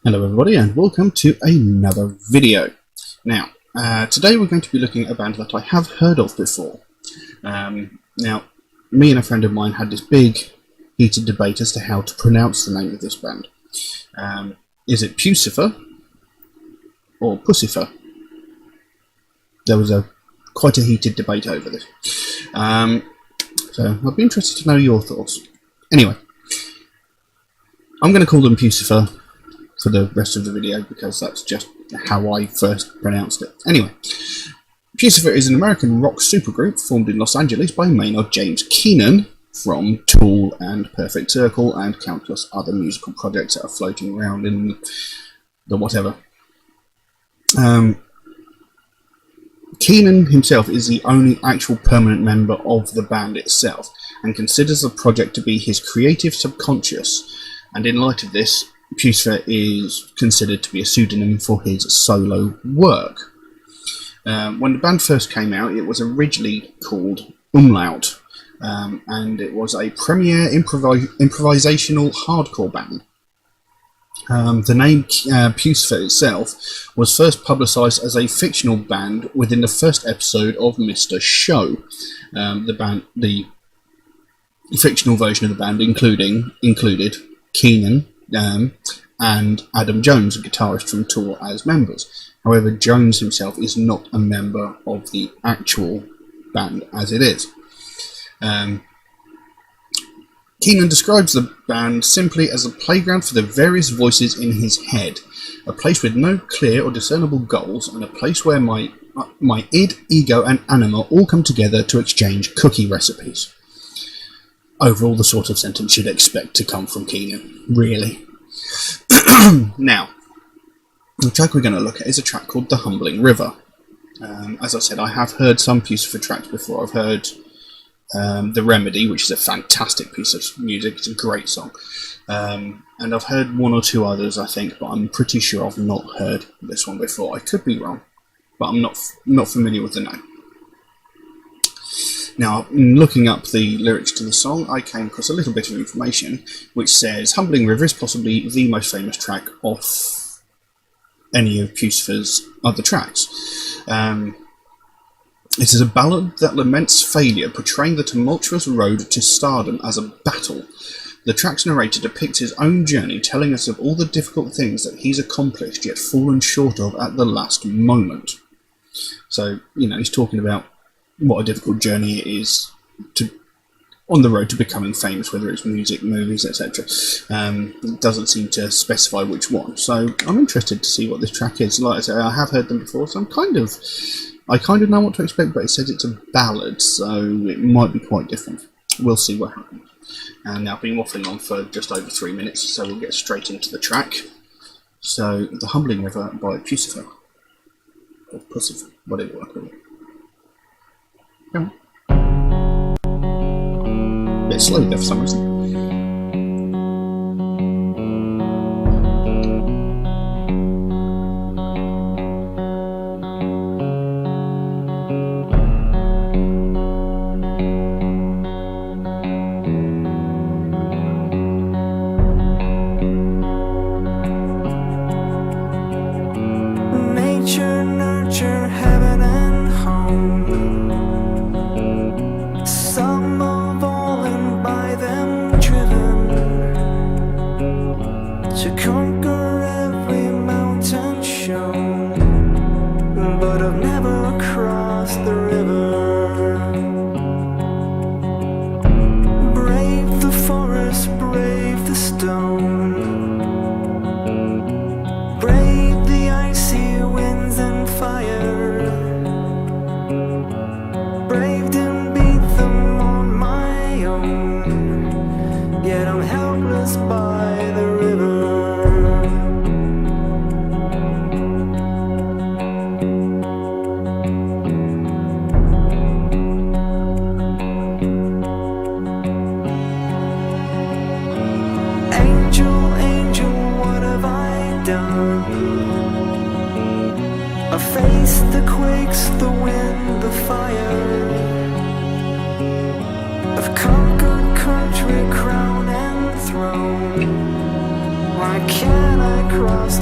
Hello everybody and welcome to another video. Now, today we're going to be looking at a band that I have heard of before. Now, me and a friend of mine had this big heated debate as to how to pronounce the name of this band. Is it Puscifer or Puscifer? There was quite a heated debate over this. So I'd be interested to know your thoughts. Anyway, I'm going to call them Puscifer for the rest of the video because that's just how I first pronounced it. Anyway, Puscifer is an American rock supergroup formed in Los Angeles by Maynard James Keenan from Tool and Perfect Circle and countless other musical projects that are floating around in the whatever. Keenan himself is the only actual permanent member of the band itself and considers the project to be his creative subconscious, and in light of this, Puscifer is considered to be a pseudonym for his solo work. When the band first came out, it was originally called Umlaut, and it was a premier improvisational hardcore band. The name Puscifer itself was first publicised as a fictional band within the first episode of Mr. Show. The fictional version of the band included Keenan and Adam Jones, a guitarist from Tool, as members. However, Jones himself is not a member of the actual band as it is. Keenan describes the band simply as a playground for the various voices in his head, a place with no clear or discernible goals, and a place where my id, ego and anima all come together to exchange cookie recipes. Overall, the sort of sentence you'd expect to come from Keenan, really. Now, the track we're going to look at is a track called The Humbling River. As I said, I have heard some Puscifer tracks before. I've heard The Remedy, which is a fantastic piece of music. It's a great song. And I've heard one or two others, I think, but I'm pretty sure I've not heard this one before. I could be wrong, but I'm not familiar with the name. Now, in looking up the lyrics to the song, I came across a little bit of information which says Humbling River is possibly the most famous track off any of Puscifer's other tracks. It is a ballad that laments failure, portraying the tumultuous road to stardom as a battle. The track's narrator depicts his own journey, telling us of all the difficult things that he's accomplished yet fallen short of at the last moment. So, he's talking about what a difficult journey it is on the road to becoming famous, whether it's music, movies, etc. It doesn't seem to specify which one. So I'm interested to see what this track is. Like I said, I have heard them before, so I kind of know what to expect, but it says it's a ballad, so it might be quite different. We'll see what happens. And now I've been waffling on for just over 3 minutes, so we'll get straight into the track. So, The Humbling River by Puscifer. Or Puscifer, whatever you want to call it. Come on. Bit slow there for some reason. Nature, nurture, heaven and home. Some of all and by them driven to conquer every mountain shown, but I've never crossed the river. Brave the forest, brave the stone, brave the icy winds and fire, braved and beat them on my own, yet I'm helpless by the river. Angel, angel, what have I done? I faced the quakes, the wind, the fire. I've conquered country, crown and throne. Why can't I cross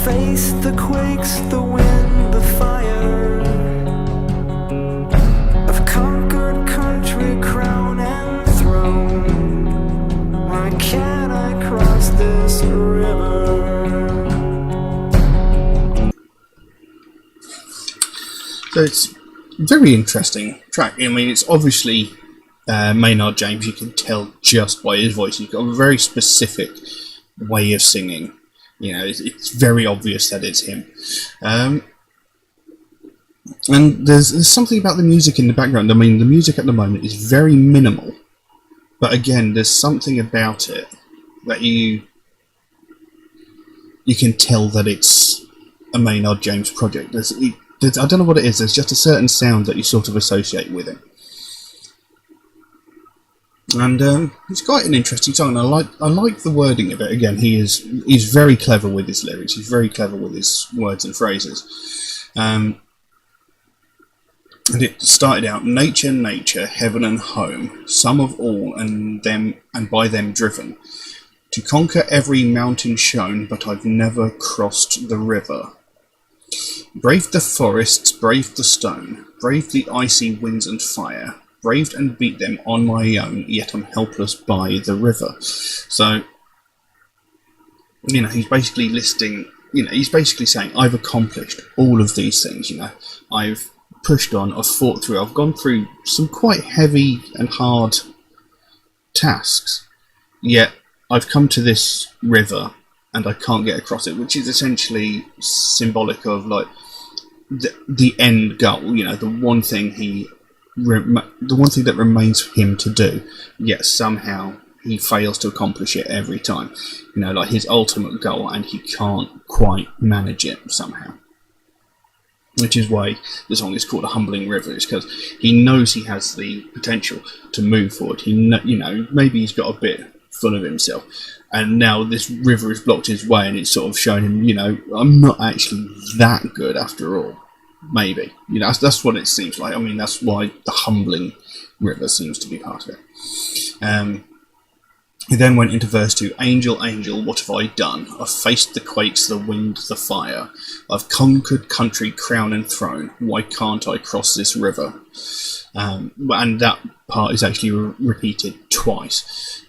face the quakes, the wind, the fire. I've conquered country, crown and throne. Why can't I cross this river? So it's a very interesting track. I mean, it's obviously Maynard James. You can tell just by his voice. He's got a very specific way of singing. You know, it's very obvious that it's him. And there's something about the music in the background. I mean, the music at the moment is very minimal. But again, there's something about it that you can tell that it's a Maynard James project. I don't know what it is. There's just a certain sound that you sort of associate with it, and it's quite an interesting song. And I like the wording of it. Again, he's very clever with his lyrics. He's very clever with his words and phrases. And it started out: nature, nature, heaven and home, some of all, and by them driven, to conquer every mountain shown, but I've never crossed the river. Braved the forests, braved the stone, braved the icy winds and fire, braved and beat them on my own, yet I'm helpless by the river. So, you know, he's basically he's basically saying, I've accomplished all of these things, you know. I've pushed on, I've fought through, I've gone through some quite heavy and hard tasks, yet I've come to this river and I can't get across it, which is essentially symbolic of like the end goal. You know, the one thing that remains for him to do, yet somehow he fails to accomplish it every time. You know, like his ultimate goal, and he can't quite manage it somehow. Which is why the song is called A Humbling River, is because he knows he has the potential to move forward. Maybe he's got a bit full of himself, and now this river has blocked his way, and it's sort of showing him, you know, I'm not actually that good after all. Maybe, you know, that's what it seems like. I mean, that's why the humbling river seems to be part of it. He then went into verse 2. Angel, angel, what have I done? I've faced the quakes, the wind, the fire. I've conquered country, crown and throne. Why can't I cross this river? And that part is actually repeated twice.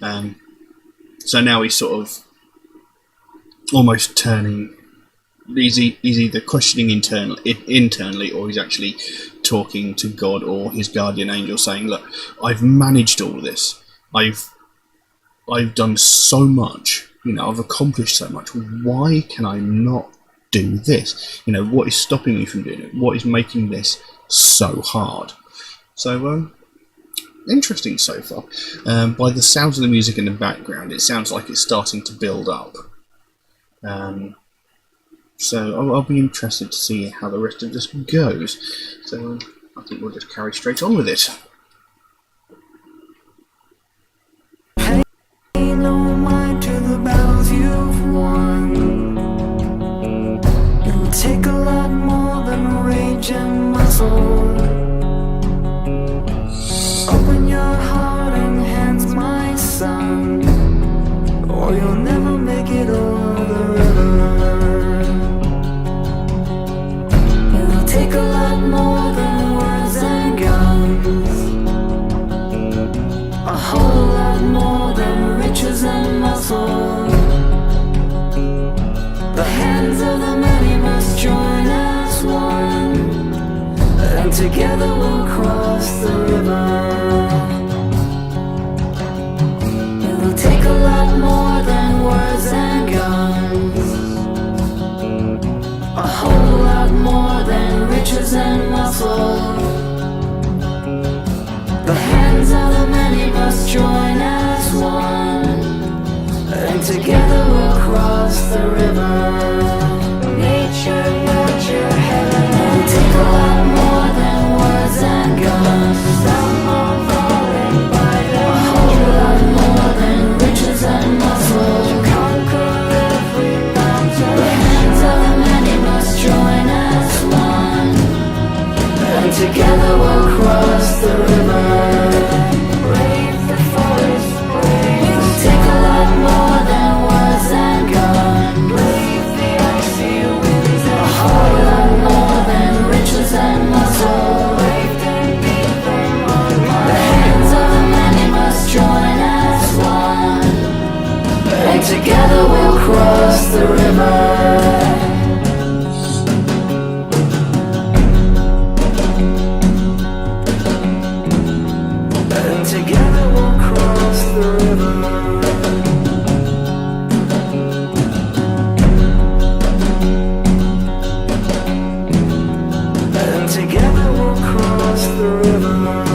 So now he's sort of almost turning. He's either questioning internally, or he's actually talking to God or his guardian angel, saying, "Look, I've managed all this. I've done so much. You know, I've accomplished so much. Why can I not do this? You know, what is stopping me from doing it? What is making this so hard?" So, interesting so far. By the sounds of the music in the background, it sounds like it's starting to build up. So I'll be interested to see how the rest of this goes. So I think we'll just carry straight on with it. Pay no mind to the battles you've won. It will take a lot more than rage and muscle. Open your heart and hands, my son, or you'll never make it over the river. It will take a lot more than words and guns, a whole lot more than riches and muscle. The hands of the many must join as one, and together we'll cross the river. It will take a lot more than words and guns, a whole lot more than riches and muscle. The hands of the many must join as one, and together we'll cross the river. Nature, nurture, heaven, and take a lot more than words and guns. Some are falling by the a whole lot more than riches and muscle. To conquer every mountain, the hands of the many must join as one, and together we'll cross the river. Brave the forest, brave. It will take a lot more than words and guns. Brave and together we'll cross the river. And together we'll cross the river. And together we'll cross the river.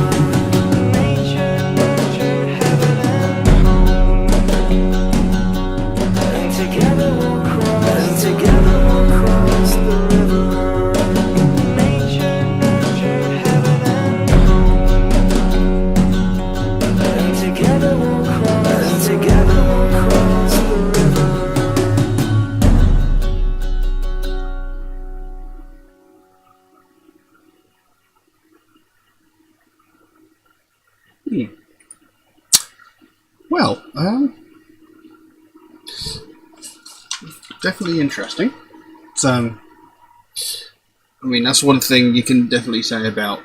Nature, nurture, heaven and home. And together we'll cross the river. Nature, nurture, heaven and home. And together we'll cross the river. Well, definitely interesting. So, I mean, that's one thing you can definitely say about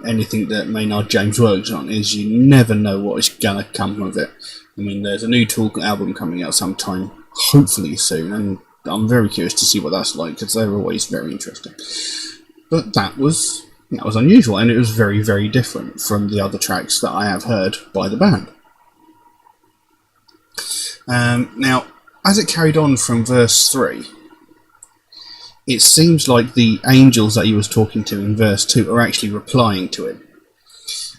anything that Maynard James works on, is you never know what is going to come of it. I mean, there's a new Talk album coming out sometime, hopefully soon, and I'm very curious to see what that's like, because they're always very interesting. But that was unusual, and it was very, very different from the other tracks that I have heard by the band. Now, as it carried on from verse 3, it seems like the angels that he was talking to in verse 2 are actually replying to him.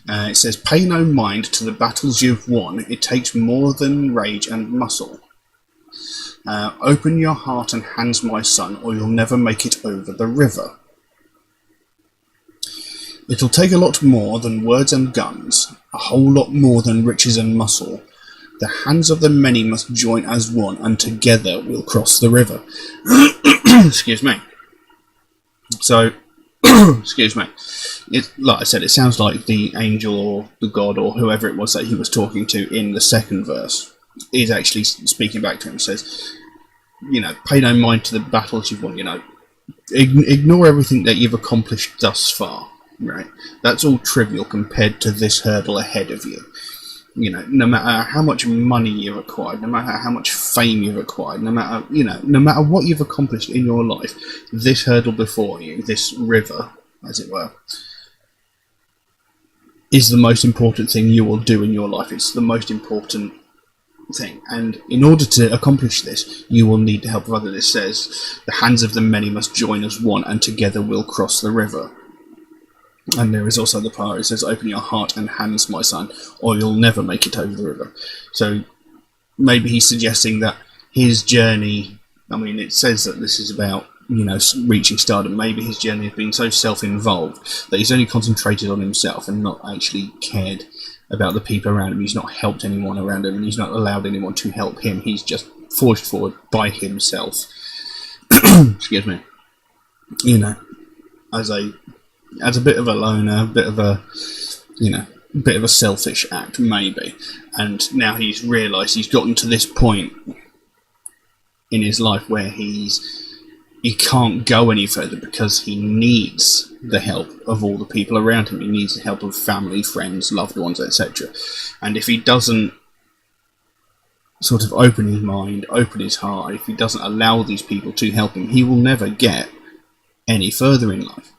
It says, "Pay no mind to the battles you've won, it takes more than rage and muscle. Open your heart and hands, my son, or you'll never make it over the river. It'll take a lot more than words and guns, a whole lot more than riches and muscle. The hands of the many must join as one, and together we'll cross the river." Excuse me. So, excuse me. Like I said, it sounds like the angel or the god or whoever it was that he was talking to in the second verse is actually speaking back to him. Says, pay no mind to the battles you've won. Ignore everything that you've accomplished thus far. Right? That's all trivial compared to this hurdle ahead of you. No matter how much money you've acquired, no matter how much fame you've acquired, no matter what you've accomplished in your life, this hurdle before you, this river, as it were, is the most important thing you will do in your life. It's the most important thing. And in order to accomplish this, you will need the help of others. It says, "The hands of the many must join as one, and together we'll cross the river." And there is also the part, it says, "Open your heart and hands, my son, or you'll never make it over the river." So maybe he's suggesting that his journey, I mean, it says that this is about, reaching stardom. Maybe his journey has been so self-involved that he's only concentrated on himself and not actually cared about the people around him. He's not helped anyone around him, and he's not allowed anyone to help him. He's just forged forward by himself. Excuse me. As a bit of a loner, a bit of a selfish act, maybe. And now he's realised he's gotten to this point in his life where he can't go any further because he needs the help of all the people around him. He needs the help of family, friends, loved ones, etc. And if he doesn't sort of open his mind, open his heart, if he doesn't allow these people to help him, he will never get any further in life.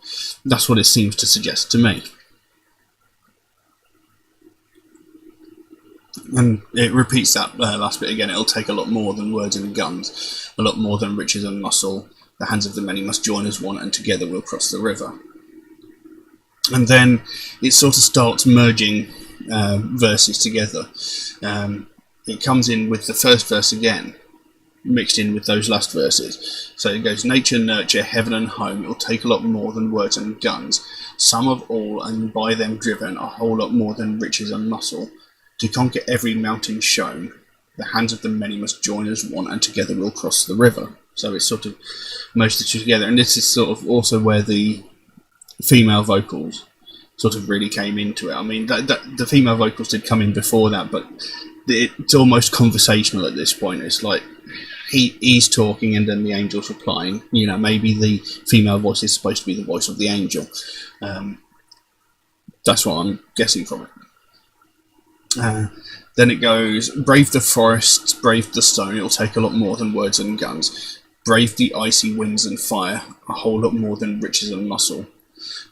That's what it seems to suggest to me. And it repeats that last bit again. It'll take a lot more than words and guns, a lot more than riches and muscle. The hands of the many must join as one, and together we'll cross the river. And then it sort of starts merging verses together. It comes in with the first verse again, mixed in with those last verses. So it goes, "Nature, nurture, heaven and home, it'll take a lot more than words and guns, some of all, and by them driven, a whole lot more than riches and muscle. To conquer every mountain shown, the hands of the many must join as one, and together we'll cross the river." So it's sort of merged the two together, and this is sort of also where the female vocals sort of really came into it. I mean, the female vocals did come in before that, but it's almost conversational at this point. It's like he's talking and then the angel's replying. Maybe the female voice is supposed to be the voice of the angel. That's what I'm guessing from it. Then it goes, brave the forests, brave the stone, it'll take a lot more than words and guns. Brave the icy winds and fire, a whole lot more than riches and muscle.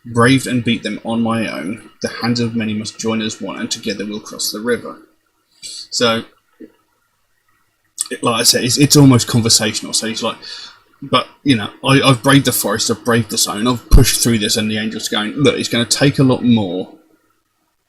Braved and beat them on my own, the hands of many must join as one, and together we'll cross the river. So, like I said, it's almost conversational. So he's like, but, you know, I've braved the forest, I've braved the stone, I've pushed through this, and the angel's going, look, it's going to take a lot more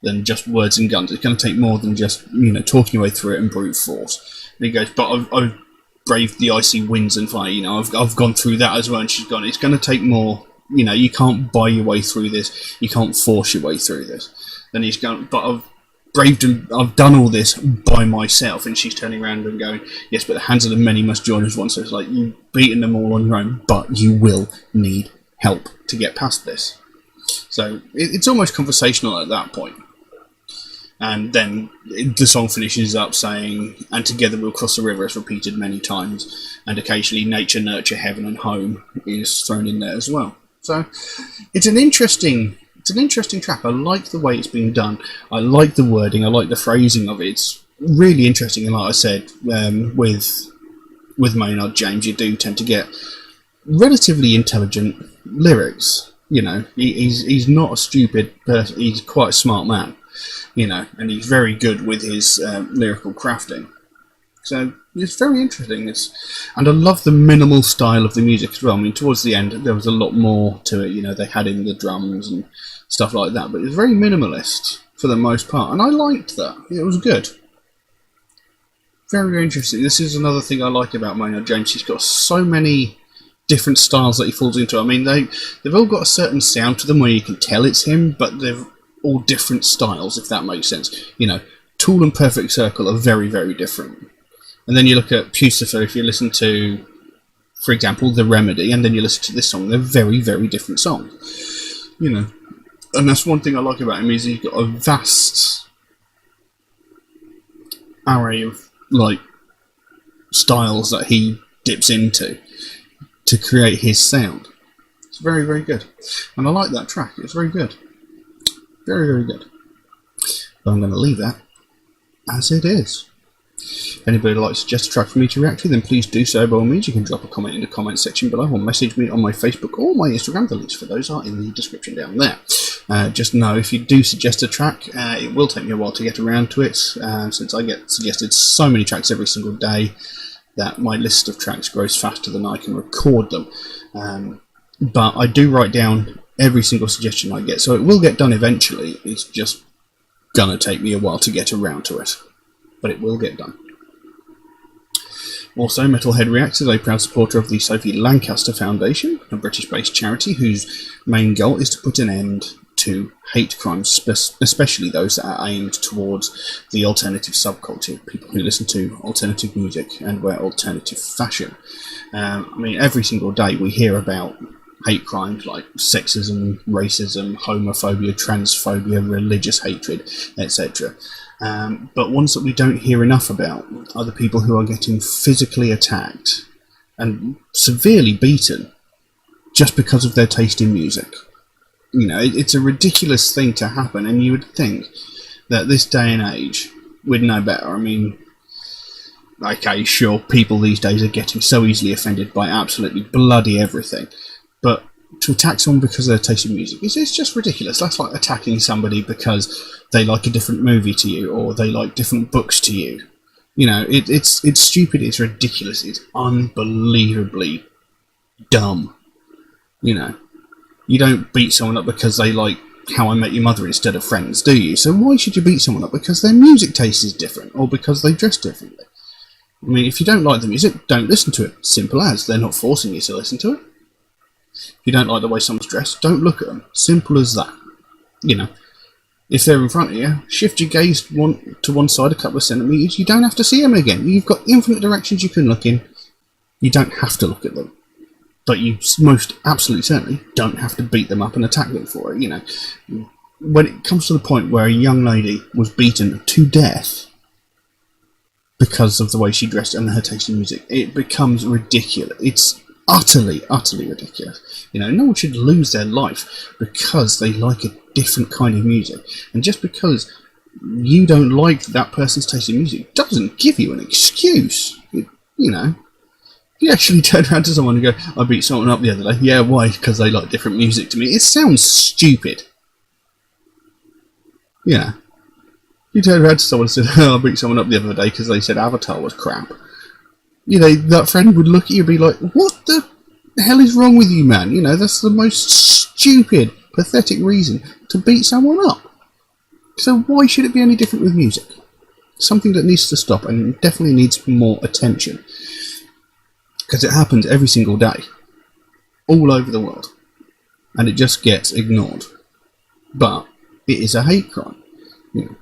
than just words and guns. It's going to take more than just, you know, talking your way through it and brute force. And he goes, but I've braved the icy winds and fire, you know, I've gone through that as well. And she's gone, it's going to take more, you know, you can't buy your way through this, you can't force your way through this. Then he's going, but I've braved and I've done all this by myself. And she's turning around and going, yes, but the hands of the many must join as one. So it's like, you've beaten them all on your own, but you will need help to get past this. So it's almost conversational at that point. And then the song finishes up saying, and together we'll cross the river, as repeated many times, and occasionally nature, nurture, heaven and home is thrown in there as well. So it's an interesting track. I like the way it's been done. I like the wording. I like the phrasing of it. It's really interesting. And like I said, with Maynard James, you do tend to get relatively intelligent lyrics. You know, he's not a stupid person. He's quite a smart man. You know, and he's very good with his lyrical crafting. So it's very interesting. And I love the minimal style of the music as well. I mean, towards the end, there was a lot more to it. You know, they had in the drums and stuff like that, but it was very minimalist for the most part, and I liked that. It was good. Very, very interesting. This is another thing I like about Maynard James. He's got so many different styles that he falls into. I mean, they've all got a certain sound to them where you can tell it's him, but they've all different styles, if that makes sense. You know, Tool and Perfect Circle are very, very different. And then you look at Puscifer, if you listen to, for example, The Remedy, and then you listen to this song, they're very, very different songs. You know, and that's one thing I like about him, is he's got a vast array of, like, styles that he dips into to create his sound. It's very, very good. And I like that track. It's very good. Very, very good. But I'm going to leave that as it is. If anybody would like to suggest a track for me to react to, then please do so by all means. You can drop a comment in the comment section below, or message me on my Facebook or my Instagram. The links for those are in the description down there. Just know, if you do suggest a track, it will take me a while to get around to it, since I get suggested so many tracks every single day that my list of tracks grows faster than I can record them. But I do write down every single suggestion I get, so it will get done eventually. It's just gonna take me a while to get around to it, but it will get done. Also, Metalhead Reacts is a proud supporter of the Sophie Lancaster Foundation, a British-based charity whose main goal is to put an end to hate crimes, especially those that are aimed towards the alternative subculture, people who listen to alternative music and wear alternative fashion. I mean, every single day we hear about hate crimes like sexism, racism, homophobia, transphobia, religious hatred, etc. But ones that we don't hear enough about are the people who are getting physically attacked and severely beaten just because of their taste in music. You know, it's a ridiculous thing to happen, and you would think that this day and age we'd know better. I mean, okay, sure, people these days are getting so easily offended by absolutely bloody everything, but to attack someone because of their taste in music, it's just ridiculous. That's like attacking somebody because they like a different movie to you, or they like different books to you. You know, it's stupid, it's ridiculous, it's unbelievably dumb. You know, you don't beat someone up because they like How I Met Your Mother instead of Friends, do you? So why should you beat someone up because their music taste is different, or because they dress differently? I mean, if you don't like the music, don't listen to it. Simple as. They're not forcing you to listen to it. If you don't like the way someone's dressed, don't look at them. Simple as that. You know, if they're in front of you, shift your gaze to one side a couple of centimetres. You don't have to see them again. You've got infinite directions you can look in. You don't have to look at them. But you most absolutely certainly don't have to beat them up and attack them for it. You know, when it comes to the point where a young lady was beaten to death because of the way she dressed and her taste in music, it becomes ridiculous. It's utterly, utterly ridiculous. You know, no one should lose their life because they like a different kind of music. And just because you don't like that person's taste in music doesn't give you an excuse. You know, you actually turn around to someone and go, I beat someone up the other day. Yeah, why? Because they like different music to me. It sounds stupid. Yeah. You turn around to someone and said, oh, I beat someone up the other day because they said Avatar was crap. You know, that friend would look at you and be like, what the hell is wrong with you, man? You know, that's the most stupid, pathetic reason to beat someone up. So why should it be any different with music? Something that needs to stop and definitely needs more attention. Because it happens every single day. All over the world. And it just gets ignored. But it is a hate crime. You know,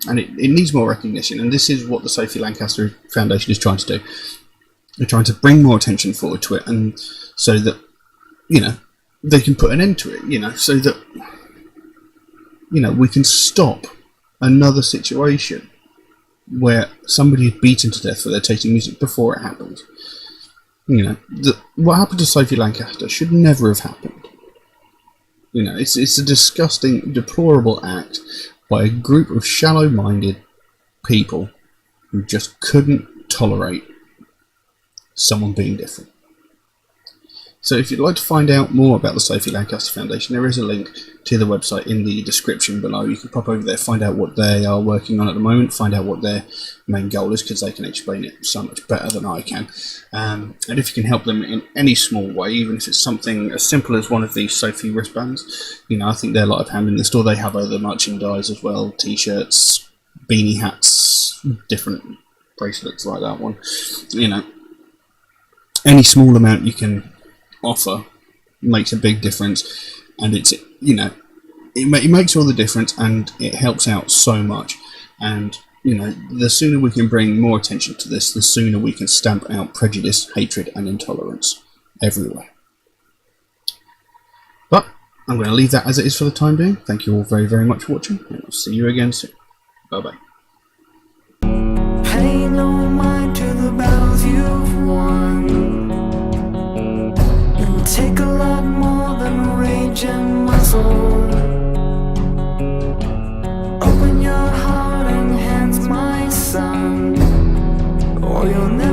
and it needs more recognition. And this is what the Sophie Lancaster Foundation is trying to do. They're trying to bring more attention forward to it, and so that, you know, they can put an end to it, you know, so that, you know, we can stop another situation where somebody is beaten to death for their taste in music before it happens. You know, what happened to Sophie Lancaster should never have happened. You know, it's a disgusting, deplorable act by a group of shallow-minded people who just couldn't tolerate someone being different. So if you'd like to find out more about the Sophie Lancaster Foundation, there is a link to the website in the description below. You can pop over there, find out what they are working on at the moment, find out what their main goal is, because they can explain it so much better than I can. And if you can help them in any small way, even if it's something as simple as one of these Sophie wristbands, you know, I think they're light of hand in the store. They have other merchandise as well, t-shirts, beanie hats, different bracelets like that one. You know, any small amount you can offer makes a big difference, and it's, you know, it makes all the difference, and it helps out so much. And, you know, the sooner we can bring more attention to this, the sooner we can stamp out prejudice, hatred and intolerance everywhere. But I'm going to leave that as it is for the time being. Thank you all very, very much for watching, and I'll see you again soon. Bye bye. Pay no mind to the battles you've won. It will take a lot more than rage and muscle. Open your heart and hands, my son, or you'll never